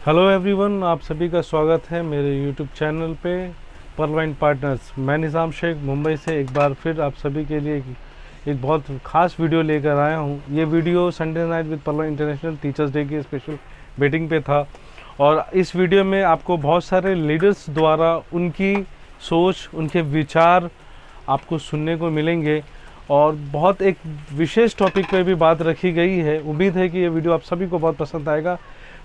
Hello everyone, आप सभी का स्वागत है मेरे यूट्यूब चैनल पे परवाइन पार्टनर्स। मैं निज़ाम शेख मुंबई से एक बार फिर आप सभी के लिए एक बहुत ख़ास वीडियो लेकर आया हूँ। ये वीडियो संडे नाइट विद परवाइन इंटरनेशनल टीचर्स डे की स्पेशल मीटिंग पे था और इस वीडियो में आपको बहुत सारे लीडर्स द्वारा उनकी सोच, उनके विचार आपको सुनने को मिलेंगे और बहुत एक विशेष टॉपिक पे भी बात रखी गई है। उम्मीद है कि ये वीडियो आप सभी को बहुत पसंद आएगा।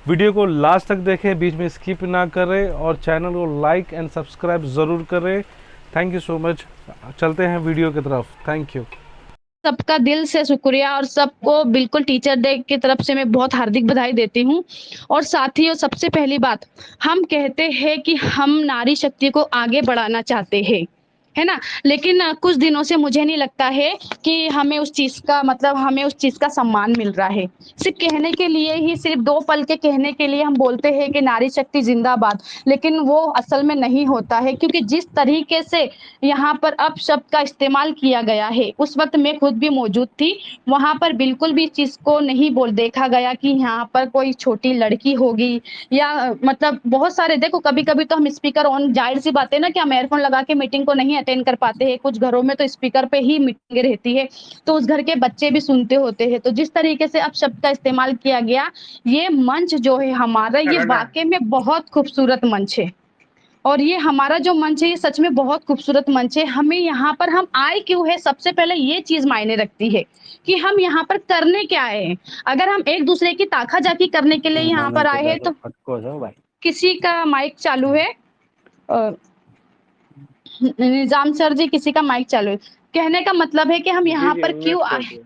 वीडियो को लास्ट तक देखें, बीच में स्किप ना करें और चैनल को लाइक एंड सब्सक्राइब ज़रूर करें। Thank you so much. चलते हैं वीडियो की तरफ। Thank you. सबका दिल से शुक्रिया और सबको बिल्कुल टीचर डे की तरफ से मैं बहुत हार्दिक बधाई देती हूँ। और साथियों, सबसे पहली बात, हम कहते हैं कि हम नारी शक्ति को आगे बढ़ाना चाहते हैं, है ना? लेकिन कुछ दिनों से मुझे नहीं लगता है कि हमें उस चीज़ का मतलब हमें उस चीज़ का सम्मान मिल रहा है। सिर्फ़ कहने के लिए ही, सिर्फ़ 2 पल के कहने के लिए हम बोलते हैं कि नारी शक्ति ज़िंदाबाद, लेकिन वो असल में नहीं होता है, क्योंकि जिस तरीके से यहाँ पर अपशब्द का इस्तेमाल किया गया है, उस वक़्त मैं खुद भी मौजूद थी। वहाँ पर बिल्कुल भी इस चीज़ को नहीं बोल देखा गया कि यहाँ पर कोई छोटी लड़की होगी या मतलब बहुत सारे देखो, कभी-कभी तो हम स्पीकर ऑन, ज़ाहिर-सी बात है ना कि हम ईयरफ़ोन लगा के मीटिंग को नहीं अटेंड कर पाते हैं। कुछ घरों में तो स्पीकर पे ही मीटिंग रहती है, तो उस घर के बच्चे भी सुनते होते हैं। तो जिस तरीके से अपशब्द का इस्तेमाल किया गया, ये मंच जो है हमारा, ये वाक़ई में बहुत खूबसूरत मंच है। और ये हमारा जो मंच है, ये सच में बहुत खूबसूरत मंच है। हमें यहाँ पर हम आए क्यों हैं, सबसे पहले ये चीज़ मायने रखती है कि हम यहाँ पर करने क्या आए हैं। अगर हम एक-दूसरे की ताका-झाकी करने के लिए यहाँ पर आए हैं, तो किसी का माइक चालू है। अ, निज़ाम सर जी, किसी का माइक चालू है। कहने का मतलब है कि हम जी, यहाँ जी, पर म्यूट क्यों कर आए, दिया।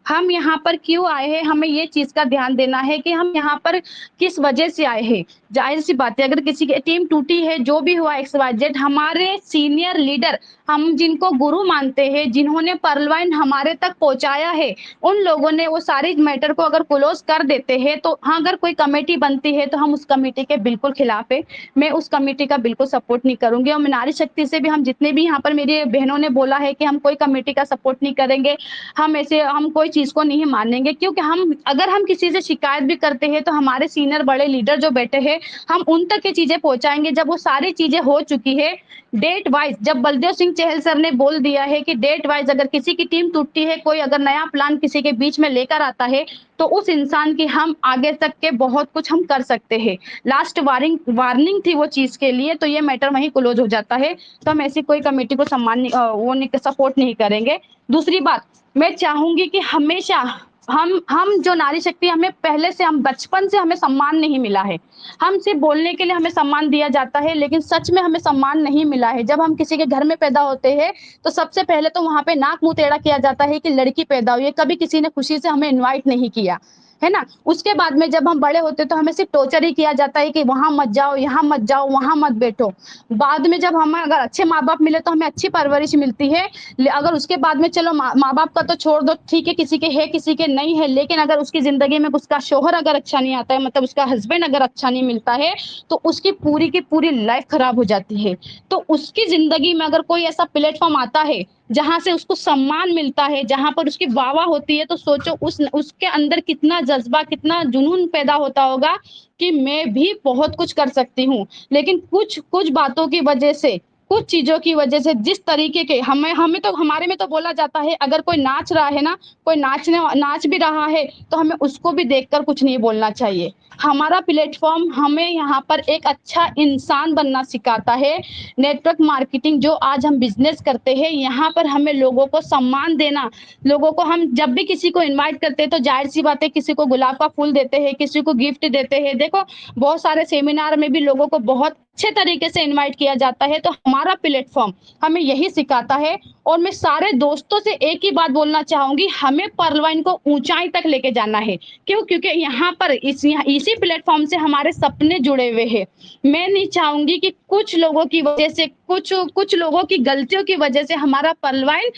हम यहाँ पर क्यों आए हैं, हमें ये चीज़ का ध्यान देना है कि हम यहाँ पर किस वजह से आए हैं। ज़ाहिर-सी बात है, अगर किसी की टीम टूटी है, जो भी हुआ एक्स वाई जेड, हमारे सीनियर लीडर, हम जिनको गुरु मानते हैं, जिन्होंने परलवाइन हमारे तक पहुँचाया है, उन लोगों ने वो सारी मैटर को अगर क्लोज़ कर देते हैं, तो हाँ, अगर कोई कमेटी बनती है, तो हम उस कमेटी के बिल्कुल खिलाफ हैं। मैं उस कमेटी का बिल्कुल सपोर्ट नहीं करूँगी और नारी शक्ति से भी, हम जितने भी यहाँ पर मेरी बहनों ने बोला है कि हम कोई कमेटी का सपोर्ट नहीं करेंगे, हम कोई चीज़ को नहीं मानेंगे, क्योंकि हम किसी से शिकायत भी करते हैं, तो हमारे सीनियर बड़े लीडर जो बैठे हैं, हम उन तक ये चीज़ें पहुँचाएँगे जब वो सारी चीज़ें हो चुकी है। डेट वाइज़ जब बलदेव सिंह चहल सर ने बोल दिया है कि डेट वाइज़ अगर किसी की टीम टूटती है, कोई अगर नया प्लान किसी के बीच में लेकर आता है, तो उस इंसान की हम आगे तक के बहुत कुछ हम कर सकते हैं। लास्ट वार्निंग थी वो चीज़ के लिए, तो ये मैटर वहीं क्लोज़ हो जाता है। तो हम ऐसी कोई कमेटी को वो नहीं, सपोर्ट नहीं करेंगे। दूसरी बात, मैं चाहूँगी कि हमेशा हम जो नारी शक्ति, हमें पहले से, हम बचपन से हमें सम्मान नहीं मिला है। हम सिर्फ़ बोलने के लिए हमें सम्मान दिया जाता है, लेकिन सच में हमें सम्मान नहीं मिला है। जब हम किसी के घर में पैदा होते हैं, तो सबसे पहले तो वहाँ पे नाक मुँह टेढ़ा किया जाता है कि लड़की पैदा हुई है, कभी किसी ने खुशी से हमें इनवाइट नहीं किया, है ना? उसके बाद में जब हम बड़े होते हैं, तो हमें सिर्फ़ टॉर्चर ही किया जाता है कि वहाँ मत जाओ, यहाँ मत जाओ, वहाँ मत बैठो। बाद में जब हमें अगर अच्छे माँ-बाप मिले, तो हमें अच्छी परवरिश मिलती है। अगर उसके बाद में चलो माँ-बाप का तो छोड़ दो, ठीक है, किसी के है, किसी के नहीं है, लेकिन अगर उसकी ज़िंदगी में उसका शौहर अगर अच्छा नहीं आता है, मतलब उसका हस्बैंड अगर अच्छा नहीं मिलता है, तो उसकी पूरी की पूरी लाइफ़ खराब हो जाती है। तो उसकी ज़िंदगी में अगर कोई ऐसा प्लेटफ़ॉर्म आता है, जहाँ से उसको सम्मान मिलता है, जहाँ पर उसकी वाह-वाह होती है, तो सोचो उसके अंदर कितना जज़्बा, कितना जुनून पैदा होता होगा कि मैं भी बहुत कुछ कर सकती हूँ। लेकिन कुछ कुछ बातों की वजह से, कुछ चीज़ों की वजह से, जिस तरीके के हमें हमें तो हमारे में तो बोला जाता है, अगर कोई नाच रहा है ना, कोई नाच भी रहा है, तो हमें उसको भी देखकर कुछ नहीं बोलना चाहिए। हमारा प्लेटफ़ॉर्म हमें यहाँ पर एक अच्छा इंसान बनना सिखाता है। नेटवर्क मार्केटिंग जो आज हम बिज़नेस करते हैं, यहाँ पर हमें लोगों को सम्मान देना, लोगों को हम जब भी किसी को इनवाइट करते हैं, तो ज़ाहिर-सी बात है, किसी को गुलाब का फूल देते हैं, किसी को गिफ्ट देते हैं। देखो, बहुत सारे सेमिनार में भी लोगों को बहुत अच्छे तरीके से इनवाइट किया जाता है, तो हमारा प्लेटफ़ॉर्म हमें यही सिखाता है। और मैं सारे दोस्तों से एक ही बात बोलना चाहूँगी, हमें परलवाइन को ऊँचाई तक लेके जाना है। क्यों? क्योंकि यहाँ पर इसी प्लेटफ़ॉर्म से हमारे सपने जुड़े हुए हैं। मैं नहीं चाहूँगी कि कुछ लोगों की वजह से, कुछ कुछ लोगों की गलतियों की वजह से हमारा परलवाइन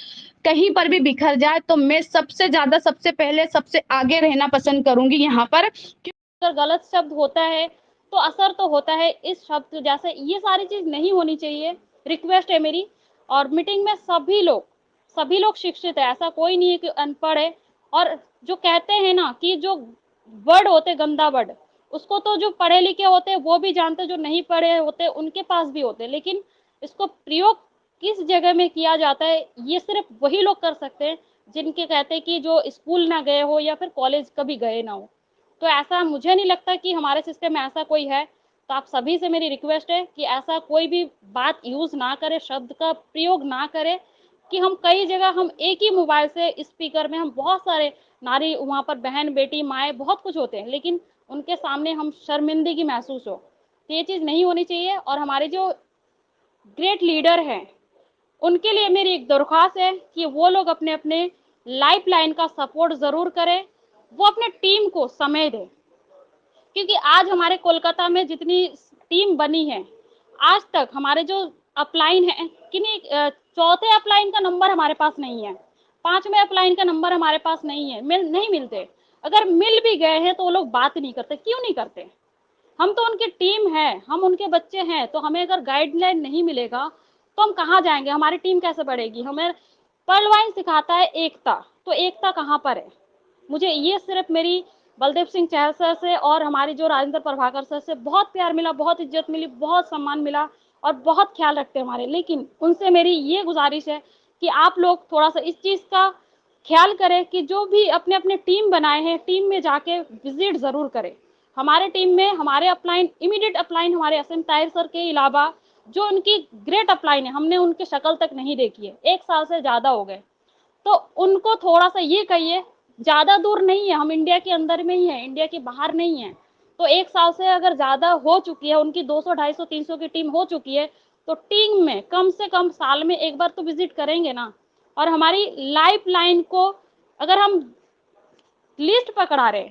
कहीं पर भी बिखर जाए, तो मैं सबसे ज़्यादा, सबसे पहले, सबसे आगे रहना पसंद करूँगी यहाँ पर। अगर गलत शब्द होता है, तो असर तो होता है इस शब्द जैसे, ये सारी चीज़ नहीं होनी चाहिए। रिक्वेस्ट है मेरी। और मीटिंग में सभी लोग शिक्षित है, ऐसा कोई नहीं है कि अनपढ़ है। और जो कहते हैं ना कि जो वर्ड होते गंदा वर्ड, उसको तो जो पढ़े लिखे होते हैं वो भी जानते हैं, जो नहीं पढ़े होते उनके पास भी होते हैं, लेकिन इसको प्रयोग किस जगह में किया जाता है ये सिर्फ वही लोग कर सकते हैं जिनके कहते हैं कि जो स्कूल ना गए हो या फिर कॉलेज कभी गए ना हो। तो ऐसा मुझे नहीं लगता कि हमारे सिस्टम में ऐसा कोई है। तो आप सभी से मेरी रिक्वेस्ट है कि ऐसा कोई भी बात यूज ना करे, शब्द का प्रयोग ना करे कि हम कई जगह हम एक ही मोबाइल से स्पीकर में हम बहुत सारे नारी वहाँ पर बहन बेटी माए बहुत कुछ होते हैं, लेकिन उनके सामने हम शर्मिंदगी महसूस हो, तो ये चीज़ नहीं होनी चाहिए। और हमारे जो ग्रेट लीडर हैं उनके लिए मेरी एक दरख्वास्त है कि वो लोग अपने अपने लाइफ लाइन का सपोर्ट ज़रूर करें, वो अपने टीम को समय दें, क्योंकि आज हमारे कोलकाता में जितनी टीम बनी है आज तक हमारे जो अपलाइन है किन्हीं चौथे अपलाइन का नंबर हमारे पास नहीं है, पांचवें अपलाइन का नंबर हमारे पास नहीं है, नहीं मिलते। अगर मिल भी गए हैं तो वो लोग बात नहीं करते, क्यों नहीं करते? हम तो उनकी टीम है, हम उनके बच्चे हैं, तो हमें अगर गाइडलाइन नहीं मिलेगा तो हम कहाँ जाएंगे, हमारी टीम कैसे बढ़ेगी? हमें पर्लवाइन सिखाता है एकता, तो एकता कहाँ पर है? मुझे ये सिर्फ मेरी बलदेव सिंह चहल सर से और हमारी जो राजेंद्र प्रभाकर सर से बहुत प्यार मिला, बहुत इज्जत मिली, बहुत सम्मान मिला और बहुत ख्याल रखते हैं हमारे। लेकिन उनसे मेरी ये गुजारिश है कि आप लोग थोड़ा सा इस चीज़ का ख्याल करें कि जो भी अपने अपने टीम बनाए हैं टीम में जाके विजिट ज़रूर करें। हमारे टीम में हमारे अपलाइन इमीडिएट अपलाइन हमारे एसएम ताहिर सर के अलावा जो उनकी ग्रेट अपलाइन है हमने उनकी शक्ल तक नहीं देखी है, 1 साल से ज़्यादा हो गए। तो उनको थोड़ा सा ये कहिए, ज़्यादा दूर नहीं है, हम इंडिया के अंदर में ही है, इंडिया के बाहर नहीं है। तो 1 साल से अगर ज़्यादा हो चुकी है, उनकी 200 250 300 की टीम हो चुकी है, तो टीम में कम से कम साल में एक बार तो विजिट करेंगे ना। और हमारी लाइफ लाइन को अगर हम लिस्ट पकड़ा रहे,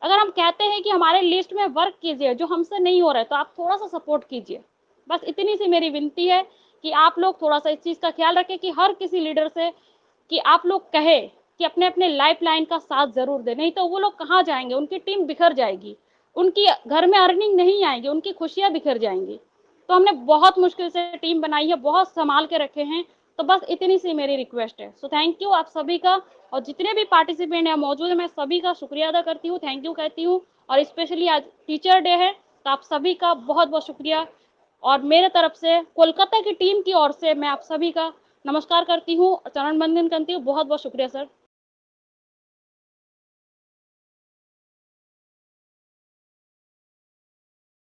अगर हम कहते हैं कि हमारे लिस्ट में वर्क कीजिए, जो हमसे नहीं हो रहा है तो आप थोड़ा सा सपोर्ट कीजिए। बस इतनी सी मेरी विनती है कि आप लोग थोड़ा सा इस चीज़ का ख्याल रखें कि हर किसी लीडर से कि आप लोग कहे कि अपने अपने लाइफ लाइन का साथ जरूर दें, नहीं तो वो लोग कहाँ जाएंगे, उनकी टीम बिखर जाएगी, उनकी घर में अर्निंग नहीं आएगी, उनकी खुशियाँ बिखर जाएंगी। तो हमने बहुत मुश्किल से टीम बनाई है, बहुत संभाल के रखे हैं। तो बस इतनी सी मेरी रिक्वेस्ट है। सो थैंक यू आप सभी का, और जितने भी पार्टिसिपेंट है मौजूद है मैं सभी का शुक्रिया अदा करती हूँ, थैंक यू कहती हूँ। और स्पेशली आज टीचर डे है तो आप सभी का बहुत बहुत शुक्रिया। और मेरे तरफ से कोलकाता की टीम की ओर से मैं आप सभी का नमस्कार करती हूँ, चरण वंदन करती हूँ। बहुत बहुत शुक्रिया सर।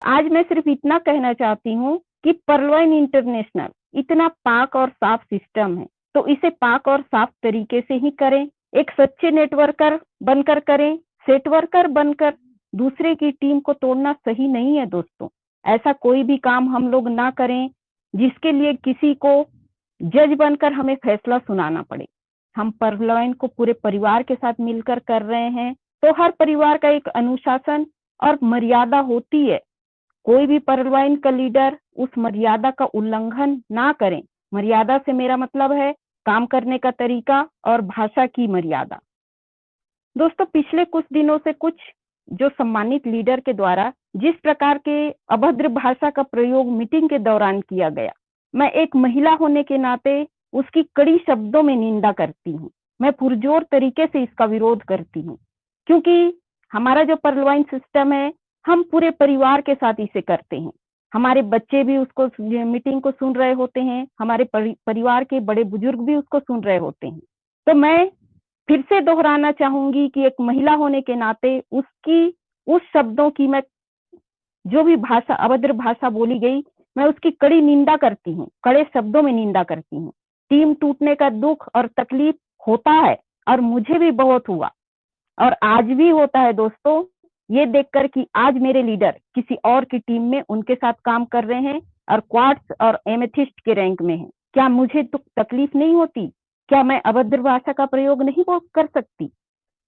आज मैं सिर्फ इतना कहना चाहती हूँ कि पर्लवाइन इंटरनेशनल इतना पाक और साफ सिस्टम है, तो इसे पाक और साफ तरीके से ही करें, एक सच्चे नेटवर्कर बनकर करें। सेट वर्कर बनकर दूसरे की टीम को तोड़ना सही नहीं है दोस्तों। ऐसा कोई भी काम हम लोग ना करें जिसके लिए किसी को जज बनकर हमें फैसला सुनाना पड़े। हम पर्लवाइन को पूरे परिवार के साथ मिलकर कर रहे हैं, तो हर परिवार का एक अनुशासन और मर्यादा होती है। कोई भी पर्लवाइन का लीडर उस मर्यादा का उल्लंघन ना करें। मर्यादा से मेरा मतलब है काम करने का तरीका और भाषा की मर्यादा। दोस्तों, पिछले कुछ दिनों से कुछ जो सम्मानित लीडर के द्वारा जिस प्रकार के अभद्र भाषा का प्रयोग मीटिंग के दौरान किया गया, मैं एक महिला होने के नाते उसकी कड़ी शब्दों में निंदा करती हूँ। मैं पुरजोर तरीके से इसका विरोध करती हूँ, क्योंकि हमारा जो पर्लवाइन सिस्टम है हम पूरे परिवार के साथ इसे करते हैं। हमारे बच्चे भी उसको मीटिंग को सुन रहे होते हैं, हमारे परिवार के बड़े बुजुर्ग भी उसको सुन रहे होते हैं। तो मैं फिर से दोहराना चाहूंगी कि एक महिला होने के नाते उसकी उस शब्दों की मैं जो भी भाषा अभद्र भाषा बोली गई मैं उसकी कड़ी निंदा करती हूँ, कड़े शब्दों में निंदा करती हूँ। टीम टूटने का दुख और तकलीफ होता है और मुझे भी बहुत हुआ और आज भी होता है दोस्तों, ये देखकर कि आज मेरे लीडर किसी और की टीम में उनके साथ काम कर रहे हैं और क्वार्ट्स और एमेथिस्ट के रैंक में हैं। क्या मुझे तो तकलीफ नहीं होती? क्या मैं अभद्र भाषा का प्रयोग नहीं कर सकती?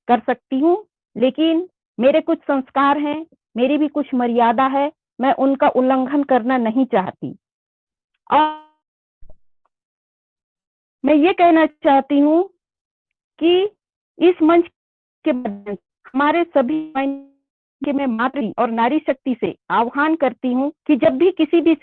कर सकती हूँ, लेकिन मेरे कुछ संस्कार हैं, मेरी भी कुछ मर्यादा है, मैं उनका उल्लंघन करना नहीं चाहती। और मैं ये कहना चाहती हूँ कि इस मंच के माध्यम हमारे सभी कि मैं मातृ और नारी शक्ति से आह्वान करती हूँ कि जब भी किसी भी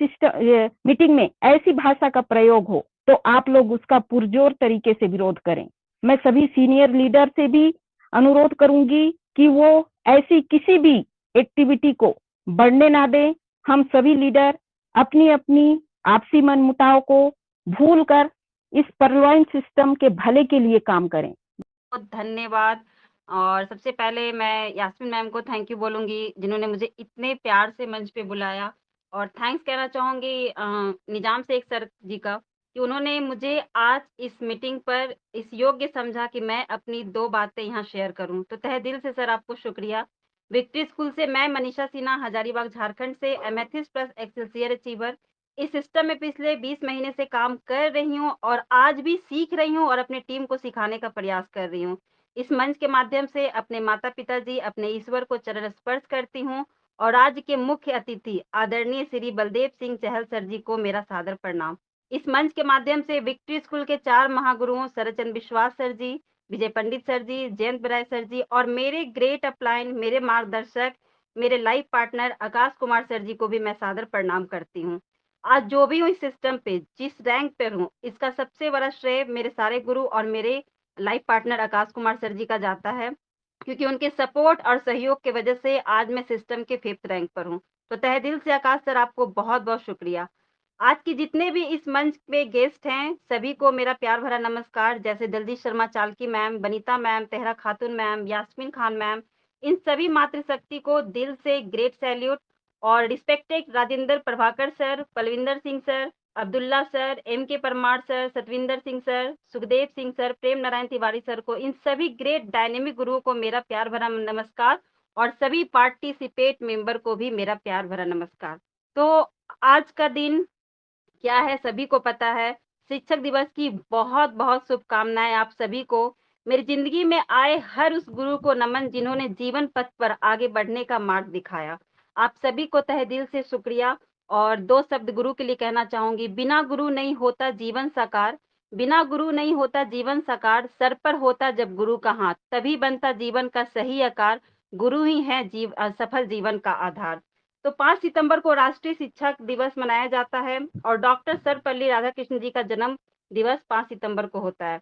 मीटिंग में ऐसी भाषा का प्रयोग हो तो आप लोग उसका पुरजोर तरीके से विरोध करें। मैं सभी सीनियर लीडर से भी अनुरोध करूंगी कि वो ऐसी किसी भी एक्टिविटी को बढ़ने ना दें। हम सभी लीडर अपनी अपनी आपसी मनमुटाव को भूलकर इस पर्लवाइन सिस्टम के भले के लिए काम करें। बहुत धन्यवाद। और सबसे पहले मैं यास्मीन मैम को थैंक यू बोलूँगी, जिन्होंने मुझे इतने प्यार से मंच पे बुलाया। और थैंक्स कहना चाहूँगी निजाम शेख सर जी का, कि उन्होंने मुझे आज इस मीटिंग पर इस योग्य समझा कि मैं अपनी 2 बातें यहाँ शेयर करूँ। तो तहे दिल से सर आपको शुक्रिया। विक्ट्री स्कूल से मैं मनीषा सिन्हा, हजारीबाग झारखंड से एमेथिस्ट प्लस एक्सेलसियर अचीवर इस सिस्टम में पिछले 20 महीने से काम कर रही हूँ और आज भी सीख रही हूँ और अपनी टीम को सिखाने का प्रयास कर रही हूँ। इस मंच के माध्यम से अपने माता पिता जी, अपने ईश्वर को चरण स्पर्श करती हूँ और आज के मुख्य अतिथि आदरणीय श्री बलदेव सिंह चहल सर जी को मेरा सादर प्रणाम। इस मंच के माध्यम से विक्ट्री स्कूल के 4 महागुरुओं शरदचंद्र विश्वास सर जी, विजय पंडित सर जी, जयंत बराय सर जी और मेरे ग्रेट अपलाइन, मेरे मार्गदर्शक, मेरे life partner Akash Kumar sir जी को भी मैं सादर प्रणाम करती हूँ। आज जो भी हूँ इस सिस्टम पे, जिस रैंक पे हूँ, इसका सबसे बड़ा श्रेय मेरे सारे गुरु और मेरे life partner Akash Kumar sir जी का जाता है, क्योंकि उनके सपोर्ट और सहयोग की वजह से आज मैं सिस्टम के 5th रैंक पर हूँ। तो तहे दिल से आकाश सर आपको बहुत बहुत शुक्रिया। आज के जितने भी इस मंच पे गेस्ट हैं, सभी को मेरा प्यार भरा नमस्कार। जैसे Daljeet Sharma Chalki ma'am, Banita ma'am, Tehra Khatoon ma'am, Yasmin Khan ma'am, इन सभी मातृशक्ति को दिल से ग्रेट सैल्यूट। और respected Rajendra Prabhakar sir, Palvinder Singh sir, Abdullah sir, M K Parmar sir, Satvinder Singh sir, Sukhdev Singh sir, Prem Narayan Tiwari sir को, इन सभी ग्रेट डायनेमिक गुरुओं को मेरा प्यार भरा नमस्कार और सभी पार्टिसिपेट मेंबर को भी मेरा प्यार भरा नमस्कार। तो आज का दिन क्या है सभी को पता है। शिक्षक दिवस की बहुत बहुत शुभकामनाएं आप सभी को। मेरी जिंदगी में आए हर उस गुरु को नमन जिन्होंने जीवन पथ पर आगे बढ़ने का मार्ग दिखाया। आप सभी को तहे दिल से शुक्रिया। और 2 शब्द गुरु के लिए कहना चाहूंगी। बिना गुरु नहीं होता जीवन साकार, बिना गुरु नहीं होता जीवन साकार, सर पर होता जब गुरु का हाथ, तभी बनता जीवन का सही आकार, गुरु ही है सफल जीवन का आधार। तो 5 सितंबर को राष्ट्रीय शिक्षक दिवस मनाया जाता है और डॉक्टर सर्वपल्ली राधाकृष्ण जी का जन्म दिवस 5 सितंबर को होता है,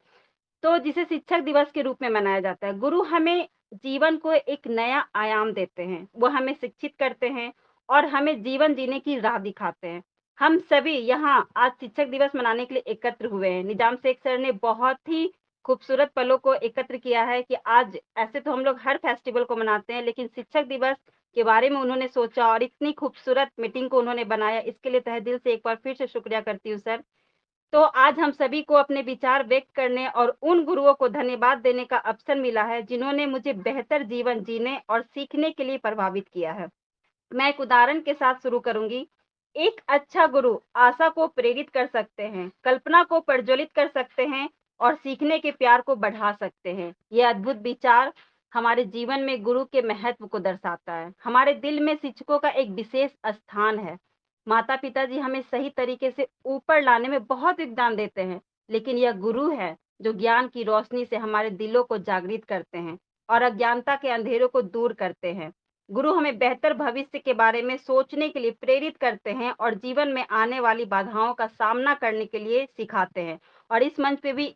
तो जिसे शिक्षक दिवस के रूप में मनाया जाता है। गुरु हमें जीवन को एक नया आयाम देते हैं, वो हमें शिक्षित करते हैं और हमें जीवन जीने की राह दिखाते हैं। हम सभी यहाँ आज शिक्षक दिवस मनाने के लिए एकत्र हुए हैं। निजाम शेख सर ने बहुत ही खूबसूरत पलों को एकत्र किया है कि आज, ऐसे तो हम लोग हर फेस्टिवल को मनाते हैं, लेकिन शिक्षक दिवस के बारे में उन्होंने सोचा और इतनी खूबसूरत मीटिंग को उन्होंने बनाया। इसके लिए तहे दिल से एक बार फिर से शुक्रिया करती हूँ सर। तो आज हम सभी को अपने विचार व्यक्त करने और उन गुरुओं को धन्यवाद देने का अवसर मिला है जिन्होंने मुझे बेहतर जीवन जीने और सीखने के लिए प्रभावित किया है। मैं एक उदाहरण के साथ शुरू करूंगी। एक अच्छा गुरु आशा को प्रेरित कर सकते हैं, कल्पना को प्रज्वलित कर सकते हैं और सीखने के प्यार को बढ़ा सकते हैं। यह अद्भुत विचार हमारे जीवन में गुरु के महत्व को दर्शाता है। हमारे दिल में शिक्षकों का एक विशेष स्थान है। माता पिता जी हमें सही तरीके से ऊपर लाने में बहुत योगदान देते हैं, लेकिन यह गुरु है जो ज्ञान की रोशनी से हमारे दिलों को जागृत करते हैं और अज्ञानता के अंधेरों को दूर करते हैं। गुरु हमें बेहतर भविष्य के बारे में सोचने के लिए प्रेरित करते हैं और जीवन में आने वाली बाधाओं का सामना करने के लिए सिखाते हैं। और इस मंच पे भी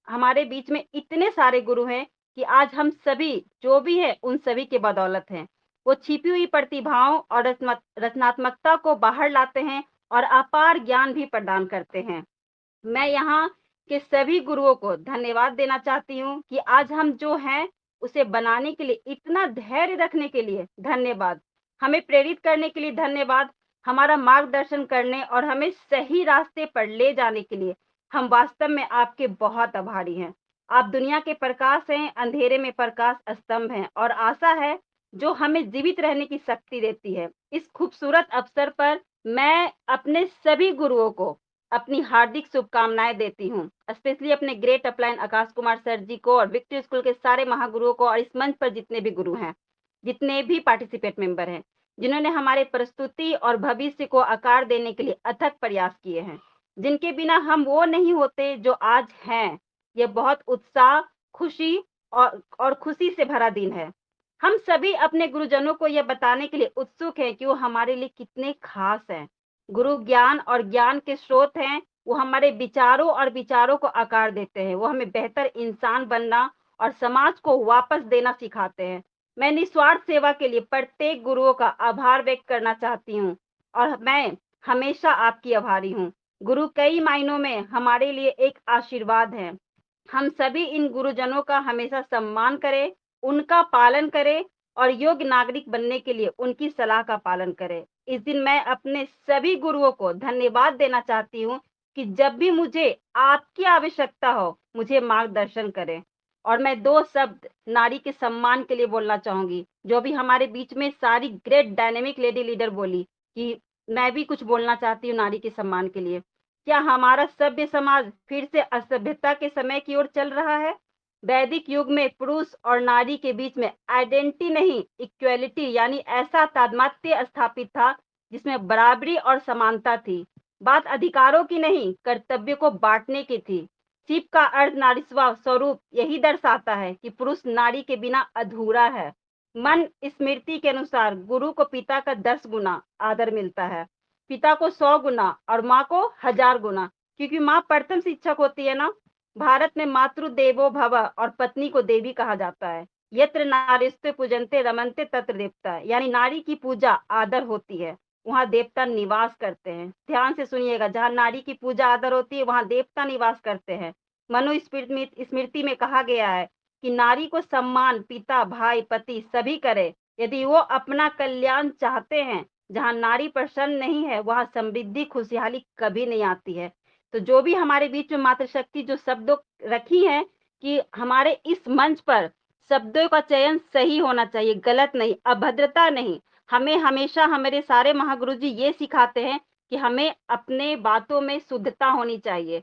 हमारे बीच में इतने सारे गुरु हैं कि आज हम सभी जो भी है उन सभी के बदौलत हैं। वो छिपी हुई प्रतिभाओं और रचनात्मकता को बाहर लाते हैं और अपार ज्ञान भी प्रदान करते हैं। मैं यहाँ के सभी गुरुओं को धन्यवाद देना चाहती हूँ कि आज हम जो हैं उसे बनाने के लिए, इतना धैर्य रखने के लिए धन्यवाद। हमें प्रेरित करने के लिए धन्यवाद। हमारा मार्गदर्शन करने और हमें सही रास्ते पर ले जाने के लिए हम वास्तव में आपके बहुत आभारी हैं। आप दुनिया के प्रकाश हैं, अंधेरे में प्रकाश स्तंभ हैं और आशा है जो हमें जीवित रहने की शक्ति देती है। इस खूबसूरत अवसर पर मैं अपने सभी गुरुओं को अपनी हार्दिक शुभकामनाएं देती हूँ, स्पेशली अपने great upline Akash Kumar sir जी को और विक्ट्री स्कूल के सारे महागुरुओं को और इस मंच पर जितने भी गुरु हैं, जितने भी पार्टिसिपेट मेंबर हैं, जिन्होंने हमारे प्रस्तुति और भविष्य को आकार देने के लिए अथक प्रयास किए हैं, जिनके बिना हम वो नहीं होते जो आज हैं। यह बहुत उत्साह, खुशी और खुशी से भरा दिन है। हम सभी अपने गुरुजनों को यह बताने के लिए उत्सुक हैं कि वो हमारे लिए कितने खास हैं। गुरु ज्ञान और ज्ञान के स्रोत हैं। वो हमारे विचारों और विचारों को आकार देते हैं। वो हमें बेहतर इंसान बनना और समाज को वापस देना सिखाते हैं। मैं निस्वार्थ सेवा के लिए प्रत्येक गुरुओं का आभार व्यक्त करना चाहती हूँ और मैं हमेशा आपकी आभारी हूँ। गुरु कई मायनों में हमारे लिए एक आशीर्वाद है। हम सभी इन गुरुजनों का हमेशा सम्मान करें, उनका पालन करें और योग्य नागरिक बनने के लिए उनकी सलाह का पालन करें। इस दिन मैं अपने सभी गुरुओं को धन्यवाद देना चाहती हूँ कि जब भी मुझे आपकी आवश्यकता हो, मुझे मार्गदर्शन करें। और मैं 2 शब्द नारी के सम्मान के लिए बोलना चाहूंगी। जो भी हमारे बीच में सारी ग्रेट डायनेमिक लेडी लीडर बोली कि मैं भी कुछ बोलना चाहती हूँ नारी के सम्मान के लिए। क्या हमारा सभ्य समाज फिर से असभ्यता के समय की ओर चल रहा है? वैदिक युग में पुरुष और नारी के बीच में आइडेंटिटी नहीं, इक्वलिटी यानी ऐसा तादात्म्य स्थापित था जिसमें बराबरी और समानता थी। बात अधिकारों की नहीं, कर्तव्य को बांटने की थी। शिव का अर्ध नारीस्वभाव स्वरूप यही दर्शाता है कि पुरुष नारी के बिना अधूरा है। मन स्मृति के अनुसार गुरु को पिता का 10 गुना आदर मिलता है, पिता को 100 गुना और माँ को 1000 गुना, क्योंकि माँ प्रथम शिक्षक होती है ना। भारत में मातृ देवो भव और पत्नी को देवी कहा जाता है। यत्र नारीस्ते पूजन्ते रमन्ते तत्र देवता, यानी नारी की पूजा आदर होती है, वहाँ देवता निवास करते हैं। ध्यान से सुनिएगा, जहाँ नारी की पूजा आदर होती है वहाँ देवता निवास करते हैं। मनुस्मृति में कहा गया है कि नारी को सम्मान पिता, भाई, पति सभी करे यदि वो अपना कल्याण चाहते हैं। जहाँ नारी प्रसन्न नहीं है वहाँ समृद्धि खुशहाली कभी नहीं आती है। तो जो भी हमारे बीच में मातृशक्ति जो शब्द रखी हैं कि हमारे इस मंच पर शब्दों का चयन सही होना चाहिए, गलत नहीं, अभद्रता नहीं। हमें हमेशा हमारे सारे महागुरु जी ये सिखाते हैं कि हमें अपने बातों में शुद्धता होनी चाहिए।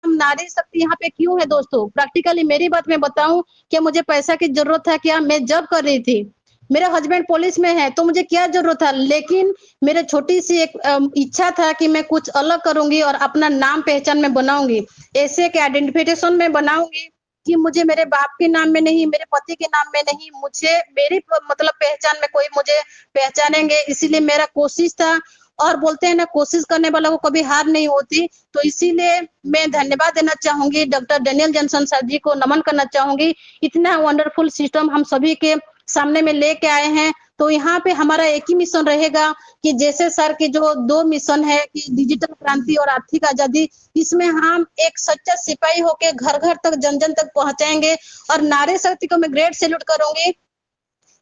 हम नारी शक्ति यहाँ पे क्यों है दोस्तों? प्रैक्टिकली मेरी बात मैं बताऊं कि मुझे पैसा की जरूरत है क्या? मैं जॉब कर रही थी, मेरा हस्बैंड पुलिस में है, तो मुझे क्या जरूरत था? लेकिन मेरे छोटी सी एक इच्छा था कि मैं कुछ अलग करूंगी और अपना नाम पहचान में बनाऊंगी, ऐसे के आइडेंटिफिकेशन में बनाऊंगी कि मुझे मेरे बाप के नाम में नहीं, मेरे पति के नाम में नहीं, मुझे मेरी मतलब पहचान में कोई मुझे पहचानेंगे। इसीलिए मेरा कोशिश था। और बोलते हैं ना, कोशिश करने वालों को कभी हार नहीं होती। तो इसीलिए मैं धन्यवाद देना चाहूंगी, डॉक्टर डेनियल जॉनसन सर जी को नमन करना चाहूंगी। इतना वंडरफुल सिस्टम हम सभी के सामने में लेके आए हैं। तो यहाँ पे हमारा एक ही मिशन रहेगा कि जैसे सर के जो 2 मिशन है कि डिजिटल क्रांति और आर्थिक आजादी, इसमें हम एक सच्चा सिपाही होके घर घर तक, जन जन तक पहुंचाएंगे। और नारी शक्ति को मैं ग्रेट सैल्यूट करूंगी।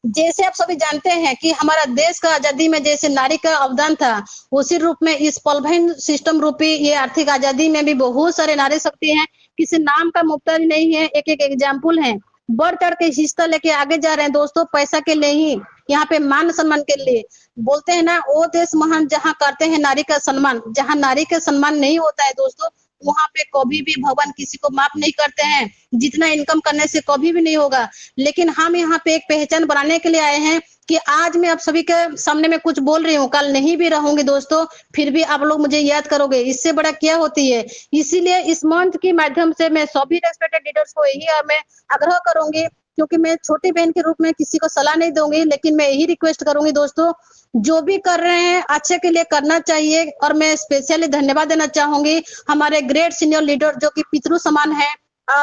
जैसे आप सभी जानते हैं कि हमारा देश का आजादी में जैसे नारी का अवदान था, उसी रूप में इस पलवैन सिस्टम रूपी ये आर्थिक आजादी में भी बहुत सारे नारी शक्ति हैं। किसी नाम का मुफ्तारी नहीं है, एक एक एग्जाम्पल है, बढ़ चढ़ के हिस्सा लेके आगे जा रहे हैं दोस्तों। पैसा के लिए ही, यहाँ पे मान सम्मान के लिए। बोलते हैं ना, वो देश महान जहाँ करते हैं नारी का सम्मान। जहाँ नारी का सम्मान नहीं होता है दोस्तों, वहां पे कभी भी भगवान किसी को माफ नहीं करते हैं। जितना इनकम करने से कभी भी नहीं होगा। लेकिन हम यहाँ पे एक पहचान बनाने के लिए आए हैं कि आज मैं आप सभी के सामने में कुछ बोल रही हूँ, कल नहीं भी रहूंगी दोस्तों, फिर भी आप लोग मुझे याद करोगे। इससे बड़ा क्या होती है? इसीलिए इस मंच के माध्यम से मैं सभी रेस्पेक्टेड लीडर्स को यही मैं आग्रह करूंगी, क्योंकि मैं छोटी बहन के रूप में किसी को सलाह नहीं दूंगी, लेकिन मैं यही रिक्वेस्ट करूंगी दोस्तों, जो भी कर रहे हैं अच्छे के लिए करना चाहिए। और मैं स्पेशली धन्यवाद देना चाहूंगी हमारे ग्रेट सीनियर लीडर जो कि पितृ समान है,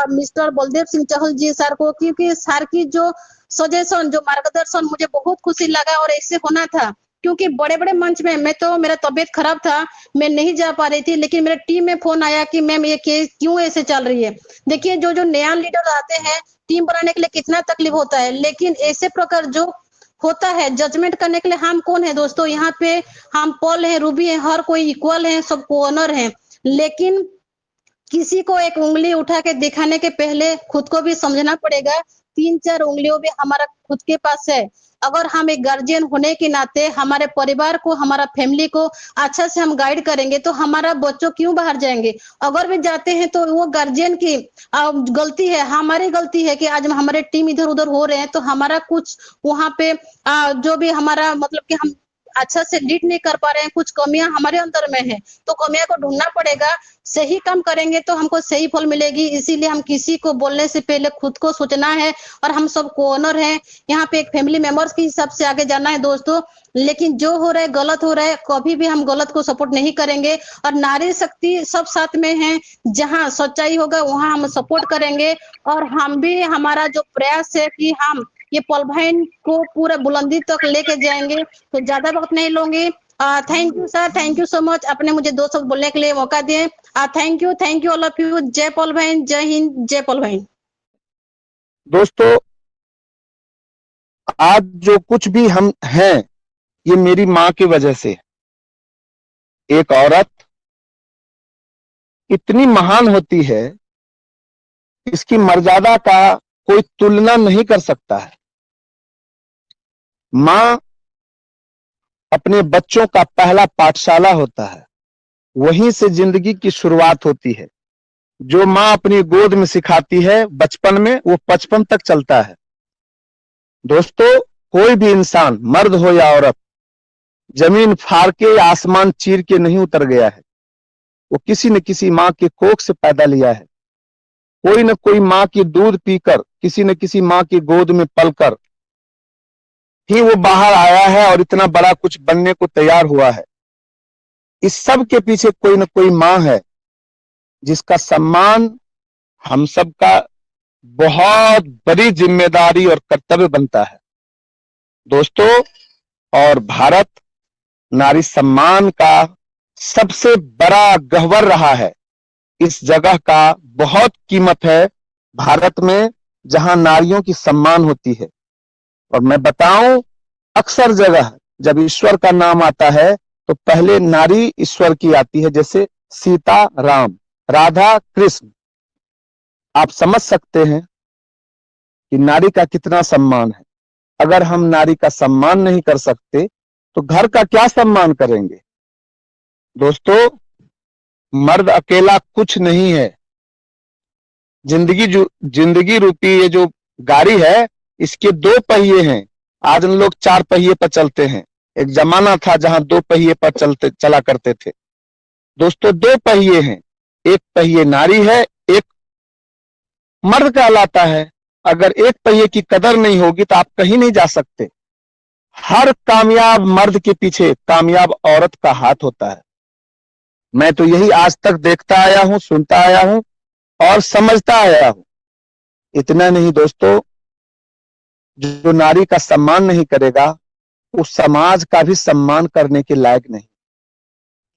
मिस्टर बलदेव सिंह चहल जी सर को, क्योंकि सर की जो सजेशन, जो मार्गदर्शन मुझे बहुत खुशी लगा और ऐसे होना था। क्योंकि बड़े बड़े मंच में मैं तो, मेरा तबीयत खराब था, मैं नहीं जा पा रही थी, लेकिन मेरे टीम में फोन आया कि मैम ये केस क्यों ऐसे चल रही है। देखिए, जो जो नया लीडर आते हैं टीम बनाने के लिए कितना तकलीफ होता है, लेकिन ऐसे प्रकार जो होता है जजमेंट करने के लिए हम कौन है दोस्तों? यहाँ पे हम पॉल है, रूबी है, हर कोई इक्वल है, सबको ऑनर है। लेकिन किसी को एक उंगली उठा के दिखाने के पहले खुद को भी समझना पड़ेगा। 3-4 उंगलियों भी हमारा खुद के पास है। अगर हम एक गार्जियन होने के नाते हमारे परिवार को, हमारा फैमिली को अच्छा से हम गाइड करेंगे, तो हमारा बच्चों क्यों बाहर जाएंगे? अगर भी जाते हैं तो वो गार्जियन की गलती है, हमारी गलती है कि आज हमारे टीम इधर उधर हो रहे हैं, तो हमारा कुछ वहां पे जो भी हमारा मतलब कि हम अच्छा से लीड नहीं कर पा रहे हैं, कुछ कमियां हमारे अंदर में है, तो कमियां को ढूंढना पड़ेगा। सही काम करेंगे तो हमको सही फल मिलेगी। इसीलिए हम किसी को बोलने से पहले खुद को सोचना है, और हम सबको ऑनर है। यहाँ पे एक फैमिली मेंबर्स के हिसाब से आगे जाना है दोस्तों। लेकिन जो हो रहा है, गलत हो रहा है, कभी भी हम गलत को सपोर्ट नहीं करेंगे। और नारी शक्ति सब साथ में है, जहाँ सच्चाई होगा वहां हम सपोर्ट करेंगे। और हम भी, हमारा जो प्रयास है कि हम ये पल बहन को पूरा बुलंदी तक लेके जाएंगे। तो ज्यादा वक्त नहीं लूंगी। Thank you sir, thank you so much, आपने मुझे 2 शब्द बोलने के लिए मौका दिए। Thank you all of you. जय पल बहन, जय हिंद, जय पल बहन। दोस्तों, आज जो कुछ भी हम हैं, ये मेरी मां की वजह से। एक औरत इतनी महान होती है, इसकी मर्यादा का कोई तुलना नहीं कर सकता है। मां अपने बच्चों का पहला पाठशाला होता है, वहीं से जिंदगी की शुरुआत होती है। जो मां अपनी गोद में सिखाती है बचपन में, वो 55 तक चलता है। दोस्तों, कोई भी इंसान, मर्द हो या औरत, जमीन फाड़ के आसमान चीर के नहीं उतर गया है। वो किसी न किसी मां के कोख से पैदा लिया है। कोई न कोई मां की दूध पीकर, किसी न किसी मां की गोद में पलकर ही वो बाहर आया है और इतना बड़ा कुछ बनने को तैयार हुआ है। इस सब के पीछे कोई न कोई मां है, जिसका सम्मान हम सब का बहुत बड़ी जिम्मेदारी और कर्तव्य बनता है। दोस्तों, और भारत नारी सम्मान का सबसे बड़ा गह्वर रहा है। इस जगह का बहुत कीमत है भारत में, जहां नारियों की सम्मान होती है। और मैं बताऊं, अक्सर जगह जब ईश्वर का नाम आता है तो पहले नारी ईश्वर की आती है, जैसे सीता राम, राधा कृष्ण। आप समझ सकते हैं कि नारी का कितना सम्मान है। अगर हम नारी का सम्मान नहीं कर सकते तो घर का क्या सम्मान करेंगे। दोस्तों, मर्द अकेला कुछ नहीं है। जिंदगी रूपी ये जो गाड़ी है, इसके 2 पहिए हैं। आज हम लोग 4 पहिए पर चलते हैं। एक जमाना था जहां 2 पहिए पर चला करते थे। दोस्तों, 2 पहिए हैं। एक पहिए नारी है, एक मर्द कहलाता है। अगर एक पहिए की कदर नहीं होगी तो आप कहीं नहीं जा सकते। हर कामयाब मर्द के पीछे कामयाब औरत का हाथ होता है। मैं तो यही आज तक देखता आया हूं, सुनता आया हूं और समझता आया हूं। इतना नहीं दोस्तों, जो नारी का सम्मान नहीं करेगा, उस समाज का भी सम्मान करने के लायक नहीं।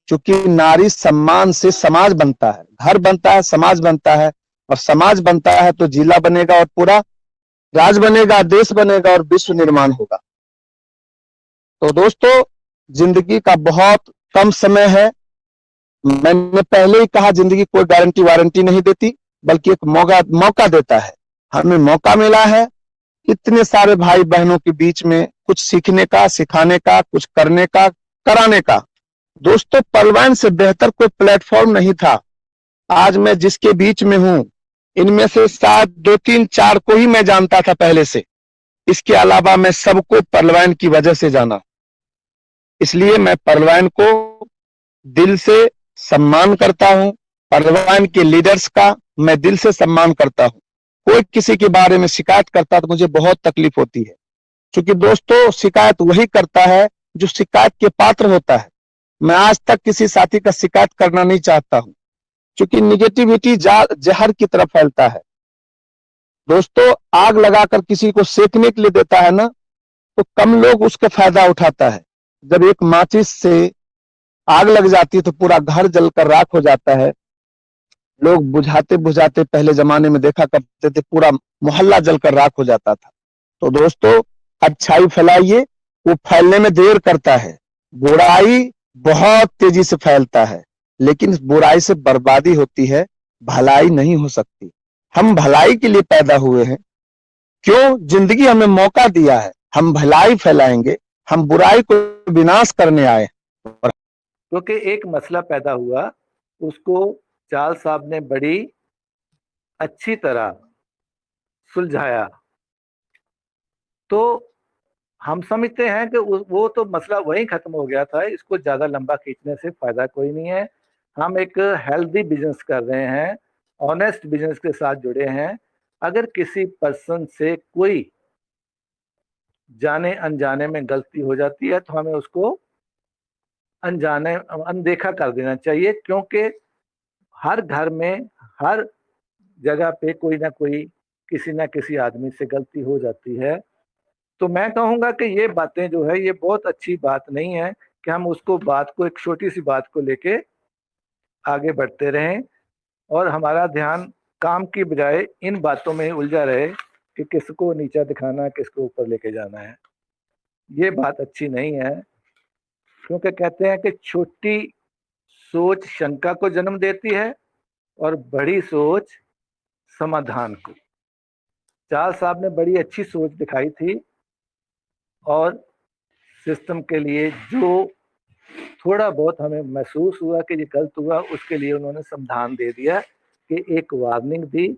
क्योंकि नारी सम्मान से समाज बनता है, घर बनता है, समाज बनता है। और समाज बनता है तो जिला बनेगा और पूरा राज बनेगा, देश बनेगा और विश्व निर्माण होगा। तो दोस्तों, जिंदगी का बहुत कम समय है। मैंने पहले ही कहा, जिंदगी कोई गारंटी वारंटी नहीं देती, बल्कि एक मौका देता है। हमें मौका मिला है इतने सारे भाई बहनों के बीच में कुछ सीखने का, सिखाने का, कुछ करने का, कराने का। दोस्तों, पलवान से बेहतर कोई प्लेटफॉर्म नहीं था। आज मैं जिसके बीच में हूं, इनमें से शायद 2, 3, 4 को ही मैं जानता था पहले से। इसके अलावा मैं सबको पलवान की वजह से जाना। इसलिए मैं पलवान को दिल से सम्मान करता हूं। पलवान के लीडर्स का मैं दिल से सम्मान करता हूं। कोई किसी के बारे में शिकायत करता है तो मुझे बहुत तकलीफ होती है, क्योंकि दोस्तों, शिकायत वही करता है जो शिकायत के पात्र होता है। मैं आज तक किसी साथी का शिकायत करना नहीं चाहता हूं, क्योंकि निगेटिविटी जहर की तरफ फैलता है। दोस्तों, आग लगाकर किसी को सेकने के लिए देता है ना, तो कम लोग उसका फायदा उठाता है। जब एक माचिस से आग लग जाती है तो पूरा घर जलकर राख हो जाता है। लोग बुझाते बुझाते पहले जमाने में देखा करते थे, पूरा मोहल्ला जलकर राख हो जाता था। तो दोस्तों, अच्छाई फैलाइए, वो फैलने में देर करता है। बुराई बहुत तेजी से फैलता है, लेकिन बुराई से बर्बादी होती है, भलाई नहीं हो सकती। हम भलाई के लिए पैदा हुए हैं। क्यों? जिंदगी हमें मौका दिया है, हम भलाई फैलाएंगे, हम बुराई को विनाश करने आए। क्योंकि एक मसला पैदा हुआ, उसको चाल साहब ने बड़ी अच्छी तरह सुलझाया। तो हम समझते हैं कि वो तो मसला वहीं खत्म हो गया था, इसको ज्यादा लंबा खींचने से फायदा कोई नहीं है। हम एक हेल्दी बिजनेस कर रहे हैं, ऑनेस्ट बिजनेस के साथ जुड़े हैं। अगर किसी पर्सन से कोई जाने अनजाने में गलती हो जाती है तो हमें उसको अनदेखा कर देना चाहिए, क्योंकि हर घर में, हर जगह पे कोई ना कोई, किसी ना किसी आदमी से गलती हो जाती है। तो मैं कहूंगा कि ये बातें जो है ये बहुत अच्छी बात नहीं है कि हम उसको बात को एक छोटी सी बात को लेके आगे बढ़ते रहें और हमारा ध्यान काम की बजाय इन बातों में ही उलझा रहे कि किसको नीचा दिखाना है, किसको ऊपर लेके जाना है। ये बात अच्छी नहीं है, क्योंकि कहते हैं कि छोटी सोच शंका को जन्म देती है और बड़ी सोच समाधान को। चार साहब ने बड़ी अच्छी सोच दिखाई थी और सिस्टम के लिए जो थोड़ा बहुत हमें महसूस हुआ कि ये गलत हुआ, उसके लिए उन्होंने समाधान दे दिया कि एक वार्निंग दी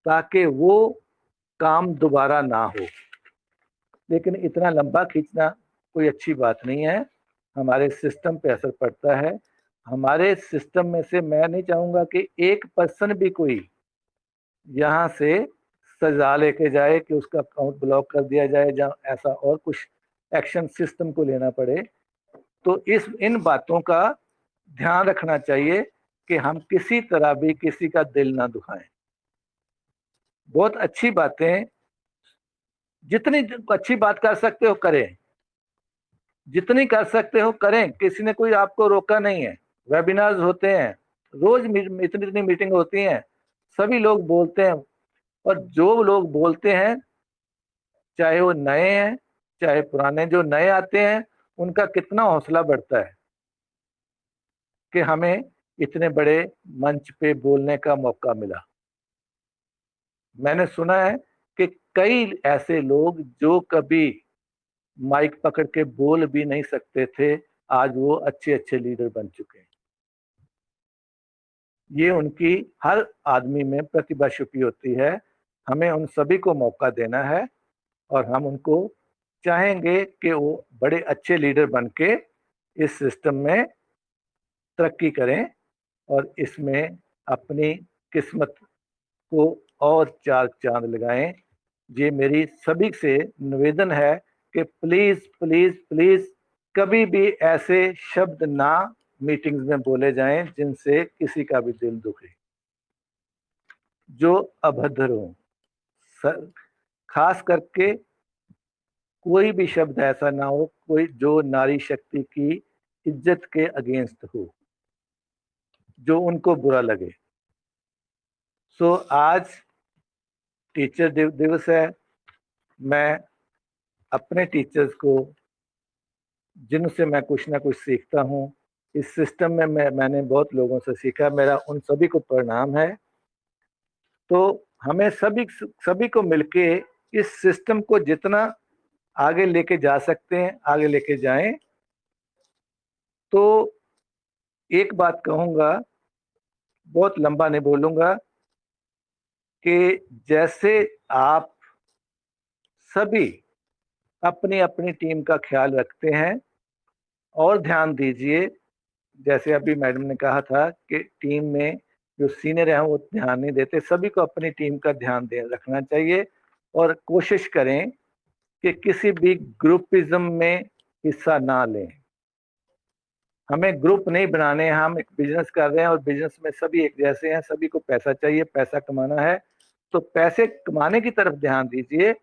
ताकि वो काम दोबारा ना हो। लेकिन इतना लंबा खींचना कोई अच्छी बात नहीं है, हमारे सिस्टम पे असर पड़ता है। हमारे सिस्टम में से मैं नहीं चाहूंगा कि 1% भी कोई यहाँ से सजा लेके जाए कि उसका अकाउंट ब्लॉक कर दिया जाए या ऐसा और कुछ एक्शन सिस्टम को लेना पड़े। तो इन बातों का ध्यान रखना चाहिए कि हम किसी तरह भी किसी का दिल ना दुखाएं। बहुत अच्छी बातें, जितनी अच्छी बात कर सकते हो करें, जितनी कर सकते हो करें, किसी ने कोई आपको रोका नहीं है। वेबिनार्स होते हैं, रोज इतनी इतनी मीटिंग होती हैं, सभी लोग बोलते हैं और जो लोग बोलते हैं चाहे वो नए हैं चाहे पुराने, जो नए आते हैं उनका कितना हौसला बढ़ता है कि हमें इतने बड़े मंच पे बोलने का मौका मिला। मैंने सुना है कि कई ऐसे लोग जो कभी माइक पकड़ के बोल भी नहीं सकते थे, आज वो अच्छे अच्छे लीडर बन चुके हैं। ये उनकी हर आदमी में प्रतिभा छुपी होती है। हमें उन सभी को मौका देना है और हम उनको चाहेंगे कि वो बड़े अच्छे लीडर बन के इस सिस्टम में तरक्की करें और इसमें अपनी किस्मत को और चार चांद लगाएं। ये मेरी सभी से निवेदन है कि प्लीज प्लीज प्लीज कभी भी ऐसे शब्द ना मीटिंग्स में बोले जाएं जिनसे किसी का भी दिल दुखे, जो अभद्र हो। खास करके कोई भी शब्द ऐसा ना हो कोई जो नारी शक्ति की इज्जत के अगेंस्ट हो, जो उनको बुरा लगे। सो आज टीचर दिवस है। मैं अपने टीचर्स को, जिनसे मैं कुछ ना कुछ सीखता हूँ, इस सिस्टम में मैंने बहुत लोगों से सीखा, मेरा उन सभी को प्रणाम है। तो हमें सभी को मिलके इस सिस्टम को जितना आगे लेके जा सकते हैं आगे लेके जाएं। तो एक बात कहूंगा, बहुत लंबा नहीं बोलूंगा, कि जैसे आप सभी अपनी अपनी टीम का ख्याल रखते हैं और ध्यान दीजिए, जैसे अभी मैडम ने कहा था कि टीम में जो सीनियर हैं वो ध्यान नहीं देते, सभी को अपनी टीम का ध्यान रखना चाहिए और कोशिश करें कि किसी भी ग्रुपिज्म में हिस्सा ना लें। हमें ग्रुप नहीं बनाने हैं, हम एक बिजनेस कर रहे हैं और बिजनेस में सभी एक जैसे हैं, सभी को पैसा चाहिए, पैसा कमाना है, तो पैसे कमाने की तरफ ध्यान दीजिए,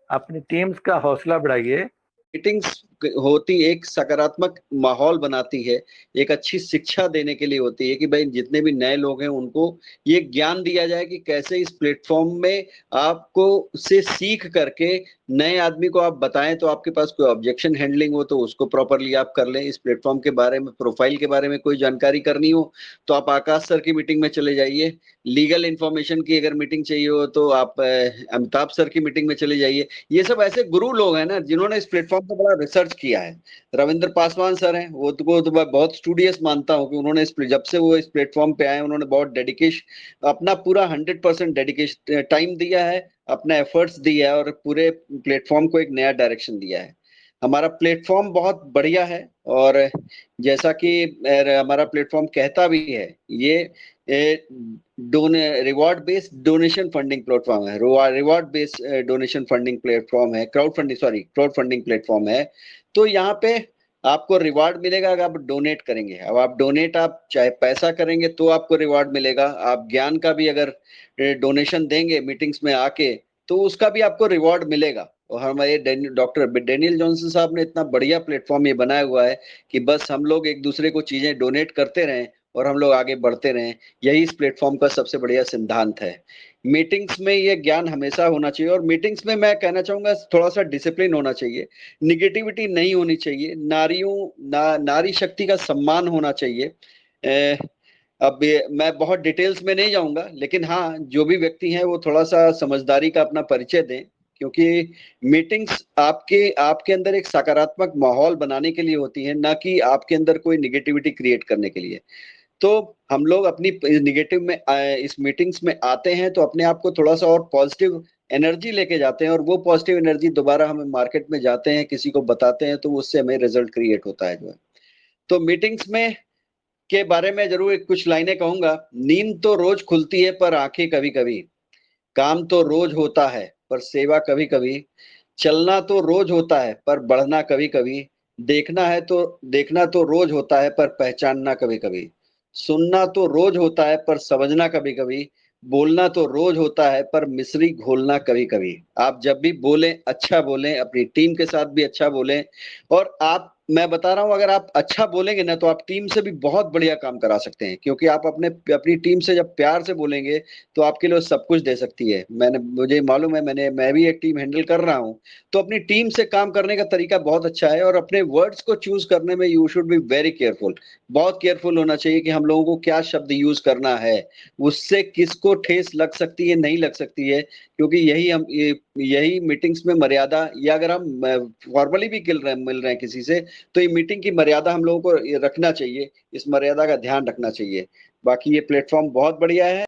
अपनी टीम्स का हौसला बढ़ाइए। मीटिंग्स होती एक सकारात्मक माहौल बनाती है, एक अच्छी शिक्षा देने के लिए होती है कि भाई जितने भी नए लोग हैं उनको ये ज्ञान दिया जाए कि कैसे इस प्लेटफॉर्म में आपको से सीख करके नए आदमी को आप बताएं, तो आपके पास कोई ऑब्जेक्शन हैंडलिंग हो तो उसको प्रॉपरली आप कर लें। इस प्लेटफॉर्म के बारे में, प्रोफाइल के बारे में कोई जानकारी करनी हो तो आप आकाश सर की मीटिंग में चले जाइए। लीगल इन्फॉर्मेशन की अगर मीटिंग चाहिए हो तो आप अमिताभ सर की मीटिंग में चले जाइए। ये सब ऐसे गुरु लोग हैं ना जिन्होंने इस प्लेटफॉर्म पर बड़ा रिसर्च किया है। रविंद्र पासवान सर हैं, वो तो मैं बहुत स्टूडियस मानता हूँ कि उन्होंने जब से वो इस प्लेटफॉर्म पे आए उन्होंने बहुत डेडिकेशन, अपना पूरा 100% डेडिकेशन टाइम दिया है, अपना एफर्ट्स दिया है और पूरे प्लेटफॉर्म को एक नया डायरेक्शन दिया है। हमारा प्लेटफॉर्म बहुत बढ़िया है और जैसा कि हमारा प्लेटफॉर्म कहता भी है, ये reward based donation funding platform है, reward based donation funding platform है, क्राउड फंडिंग प्लेटफॉर्म है। तो यहाँ पे आपको रिवार्ड मिलेगा अगर आप डोनेट करेंगे। अब आप डोनेट, आप चाहे पैसा करेंगे तो आपको रिवार्ड मिलेगा, आप ज्ञान का भी अगर डोनेशन देंगे मीटिंग्स में आके तो उसका भी आपको रिवॉर्ड मिलेगा। और हमारे डॉक्टर डेनियल जॉनसन साहब ने इतना बढ़िया प्लेटफॉर्म ये बनाया हुआ है कि बस हम लोग एक दूसरे को चीजें डोनेट करते रहें और हम लोग आगे बढ़ते रहें। यही इस प्लेटफॉर्म का सबसे बढ़िया सिद्धांत है। मीटिंग्स में ये ज्ञान हमेशा होना चाहिए और मीटिंग्स में मैं कहना चाहूंगा थोड़ा सा डिसिप्लिन होना चाहिए, निगेटिविटी नहीं होनी चाहिए, नारी शक्ति का सम्मान होना चाहिए। अब मैं बहुत डिटेल्स में नहीं जाऊंगा, लेकिन हाँ, जो भी व्यक्ति हैं वो थोड़ा सा समझदारी का अपना परिचय दें, क्योंकि मीटिंग्स आपके अंदर एक सकारात्मक माहौल बनाने के लिए होती है, ना कि आपके अंदर कोई निगेटिविटी क्रिएट करने के लिए। तो हम लोग अपनी निगेटिव में इस मीटिंग्स में आते हैं तो अपने आप को थोड़ा सा और पॉजिटिव एनर्जी लेके जाते हैं, और वो पॉजिटिव एनर्जी दोबारा हम मार्केट में जाते हैं, किसी को बताते हैं, तो उससे हमें रिजल्ट क्रिएट होता है जो है। तो मीटिंग्स में के बारे में जरूर कुछ लाइनें कहूंगा। नींद तो रोज खुलती है पर आंखें कभी कभी, काम तो रोज होता है पर सेवा कभी कभी, चलना तो रोज होता है पर बढ़ना कभी कभी, देखना तो रोज होता है पर पहचानना कभी कभी, सुनना तो रोज होता है पर समझना कभी कभी, बोलना तो रोज होता है पर मिश्री घोलना कभी कभी। आप जब भी बोलें अच्छा बोलें, अपनी टीम के साथ भी अच्छा बोलें, और मैं बता रहा हूं, अगर आप अच्छा बोलेंगे ना तो आप टीम से भी बहुत बढ़िया काम करा सकते हैं, क्योंकि आप अपनी टीम से जब प्यार से बोलेंगे तो आपके लिए सब कुछ दे सकती है। मुझे मालूम है, मैं भी एक टीम हैंडल कर रहा हूं, तो अपनी टीम से काम करने का तरीका बहुत अच्छा है। और अपने वर्ड्स को चूज करने में you should be very careful, बहुत केयरफुल होना चाहिए कि हम लोगों को क्या शब्द यूज करना है, उससे किसको ठेस लग सकती है नहीं लग सकती है, क्योंकि यही मीटिंग्स में मर्यादा, या अगर हम फॉर्मली भी मिल रहे हैं किसी से, तो ये मीटिंग की मर्यादा हम लोगों को रखना चाहिए, इस मर्यादा का ध्यान रखना चाहिए। बाकी ये प्लेटफॉर्म बहुत बढ़िया है।